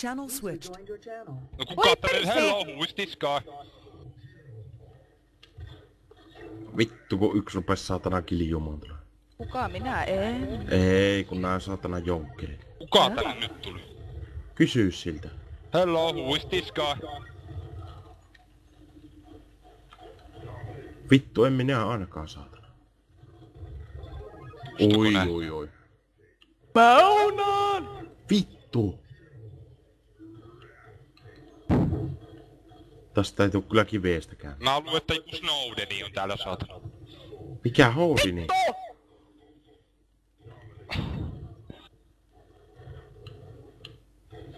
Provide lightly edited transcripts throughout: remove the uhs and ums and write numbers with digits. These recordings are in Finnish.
Channel switched. No kuka tänne hello, who is this guy? Vittu kun yksi rupes saatana kiljumaan. Kuka minä en? Ei kun nää saatana jonkkerit. Kuka tänne nyt tuli? Kysy siltä. Hello, who is this guy? Vittu en minä ainakaan saatana. Oi. Maunan! Vittu! Tästä ei tuu kyllä kiveestäkään. Mä luulen, että joku Snowdeni on täällä saatana. Mikä Houdini?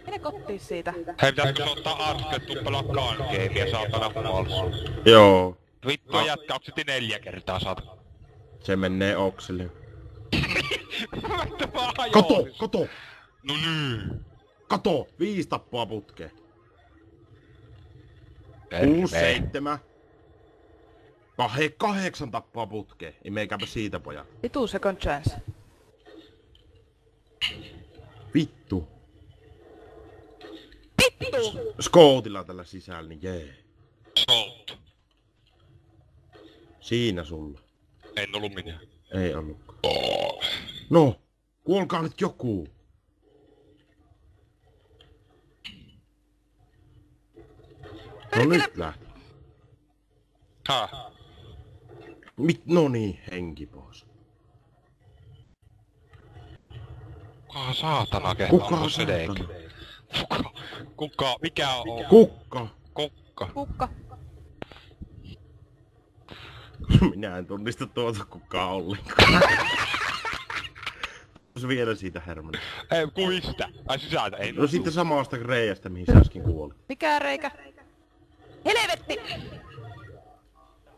Mene kotiin siitä. Hei, pitäisikö se ottaa arskettu pelaa kankeemia saatana huolissa? Joo. Vittu jätkä, onks se 4 kertaa saatana? Se menee okselle. Kato! Kato! No niin. Kato! 5 tappaa putkeen. 6, 7. 8 tappaa putkeen. Ei meikäpä siitä pojat. Vitu second chance. Vittu. Vittu! Skootilla tällä sisällä, niin jee. Salt. Siinä sulla. En ollu minä. Ei ollutkaan. No, kuolkaa nyt joku. No nyt lähti. Häh? No niin, henki pois. Kuka saatana Kuka kehtaa sedeekin? saatana? Kuka? Mikä on? Kukka. Kukka. Kukka. Minä en tunnista tuota kukaan ollenkaan. Se vielä siitä Hermanni. Ei, kuvista. Ai sisältä, ei. No siitä samasta reiästä, mihin sä äsken kuolit. Mikä reikä? Helvetti!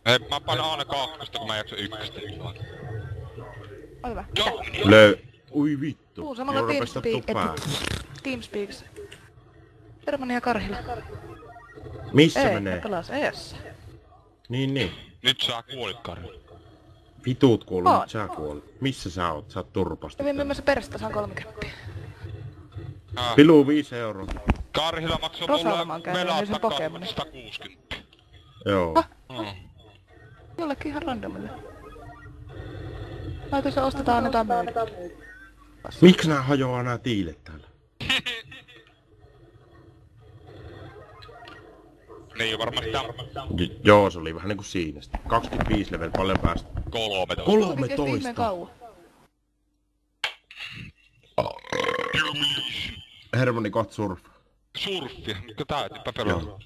Ei, mä painan aina 2, kun mä en jaksa 1. Oi hyvä. Ui vittu. Tuu samalla Teamspeaks. Hermanni ja Karhila. Missä Ei, menee? mä pelas eessä. Niin. Nyt sä kuolit, Karri. Vitut kuolit, nyt sä kuolit. Missä sä oot? Sä oot turpasta. Kävin myymässä perästä, saan 30. Pilu 5 euroa. Karhila maksoi Rosalmaan mulle käy, niin se velata Pokemoni. 160. Joo. Jollekin ihan randomille. Laitos se ostetaan, annetaan myydä. Miksi nää hajoaa nää tiilet täällä? Niin varmasti tää. Joo, se oli vähän niinku siinä. 25 level, paljon päästä. 13. 13! Kauan. Hermoni kohta surfa. Surfia, mikä tää etipä pelaa?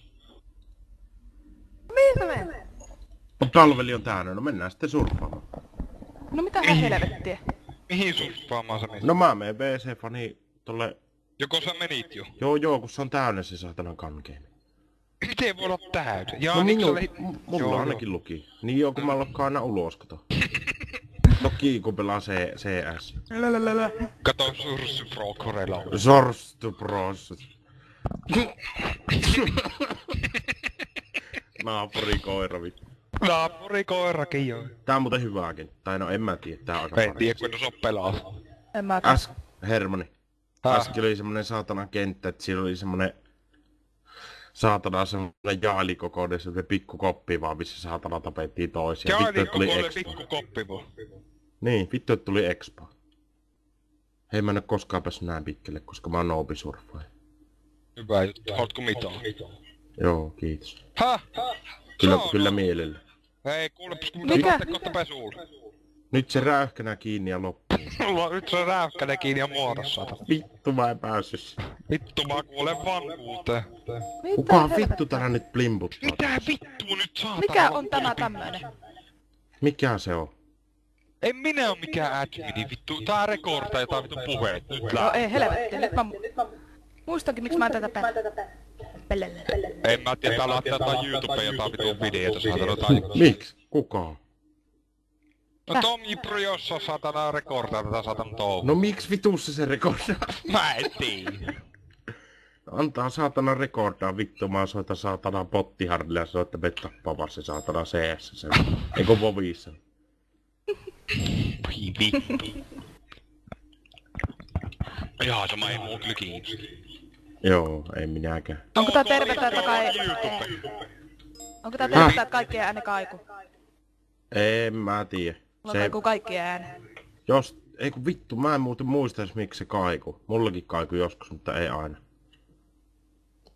Mihin mä menen? Talveli on täynnä, no mennään sitten surffaamaan. No mitä helvettiä? Mihin surffaamaan sä menit? No mä menen WC-fani tolle... Joko sä menit jo? Joo, kun se on täynnä se saatanan kankeeni. Miten voi olla täysin? Jaa, No niin mulla ainakin luki. Niin joo, kun mä lokkaan aina ulos, kato. Toki kun pelaa CS. Kato Sursi Pro Corella. Sorstu pros. Naapurikoira vittu. Naapurikoirakin joo. Tää on muuten hyvääkin. Tai no en mä tiedä, tää on aika En paras. tiedä, kun se on pelaa. En mä Hermoni. Äsken oli semmonen saatana kenttä, että siellä oli semmonen... Saatana semmonen jaalikokoinen, semmonen pikku koppi vaan, missä saatana tapettiin toisia. Jaalikokoinen pikku koppi vaan. Niin, vittu, että tuli expo. Hei, mä en oo koskaan päässyt näin pitkälle, koska mä oon noobisurfaaja. Hyvä juttu. Haluatko mitään? Joo, kiitos. Häh? Kyllä mielellä. Hei, kuulepas kun mitä lähtee kohta pesuulle. Nyt se räyhkänä kiinni ja loppuu. Nyt se on räyhkänen kiinni ja muodossa. Vittu, mä en päässyt. Vittu, mä kuulen vanhuuteen. Kuka vittu tänä nyt blimbuttaa? Mitä vittua nyt saatana? Mikä on tämä tämmönen? Mikä se on? En minä oo mikään admini, vittu. Tää rekordaa jotain vittu puheet. Nyt No ei helvetti, nyt mä muistankin miksi mä en tätä En mä tiedä, tää laittaa jotain YouTubeen jotain vittu videota, saatana jotain. Miks? Kuka? No Tommy Pro, jos on saatana rekordaa tätä saatana touhua. No miksi vitussa se rekordaa? Mä en tiedä. Antaa saatana rekordaa vittu, mä soitan saatana bottihardille ja soittaa me tappaa se saatana CS sen. Eikö Vovissa? Voi vittu. Jaa, sama ei muu kyllä kiinnosti. Joo, ei minäkään. Onko tää tervettä, että Onko tää tervettä, että kaikkien ääni kaiku? En mä tiedä. Mulla kaikuu kaikkien ääni. Ei kun vittu, mä en muuten muistais miksi se kaiku. Mullakin kaiku joskus, mutta ei aina.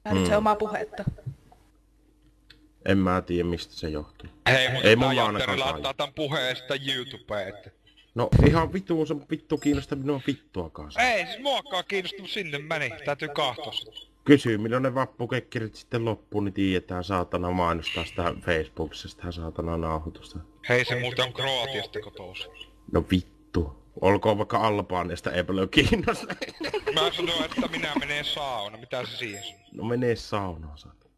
Tää nyt se omaa puhetta. En mä tiedä mistä se johtuu. Hei, mutta ei tää mulla Jantteri ainakaan laittaa tän puheen sitten YouTubeen, että... No ihan vittu, se vittu kiinnostaa minua vittuakaan. Ei, siis muakaan kiinnostunut sinne meni. Täytyy kahtoa sitä. Kysyy milloin ne vappukekkerit sitten loppuu, niin tiedetään saatana mainostaa sitä Facebookissa, sitä saatana nauhoitusta. Hei, se muuten on Kroatiasta kotoisin. No vittu. Olkoon vaikka Albaaniasta, ei paljon kiinnosta. Mä sanoin, että minä menen sauna. Mitä se siihen sanoo? No menee saunaan, saatana.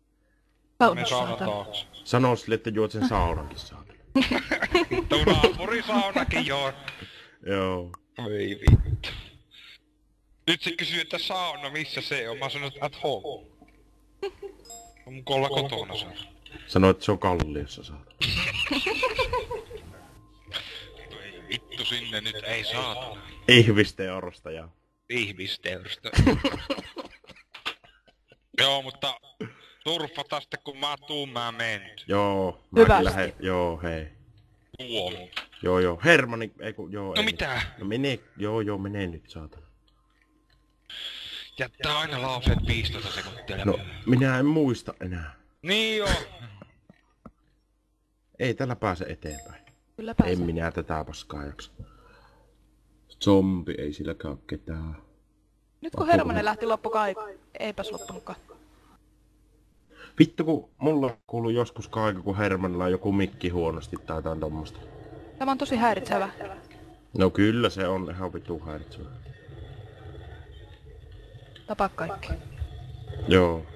Menen saunan taakse. Sano sille, että juot sen saunankin, saatana. Tuo naapurisaunakin joo. Joo. Ei vittu. Nyt se kysyy, että sauna missä se on. Mä sanoin, että at home. On mun kolla kotona sauna. Sanoit, että se on Kalliossa, saatana. Ei vittu sinne nyt, ei saatana. Ihmisteorosta ja... Ihmisteursta. Joo, mutta surffata sitten kun mä tuun, mä menen. Joo, Hyvästi. mäkin lähden. Joo, hei. Tuo mun. Joo, Hermanni, ei kun, joo. No ei. mitä? No menee, joo, menee nyt, saatana. Jättää aina lauseet 15 sekuntia. No, minä en muista enää. Niin joo. Ei tällä pääse eteenpäin. Kyllä pääsee. En minä tätä paskaa jaksa. Zombi, ei silläkään oo ketään. Nyt kun Hermanen lähti loppu kaiku. Eipäs loppunutkaan. Vittu kun mulla kuuluu joskus kaiku, kun Hermanilla on joku mikki huonosti tai jotain tommosta. Tämä on tosi häiritsevä. No kyllä se on ihan vittu häiritsevä. Tapa kaikki. Joo.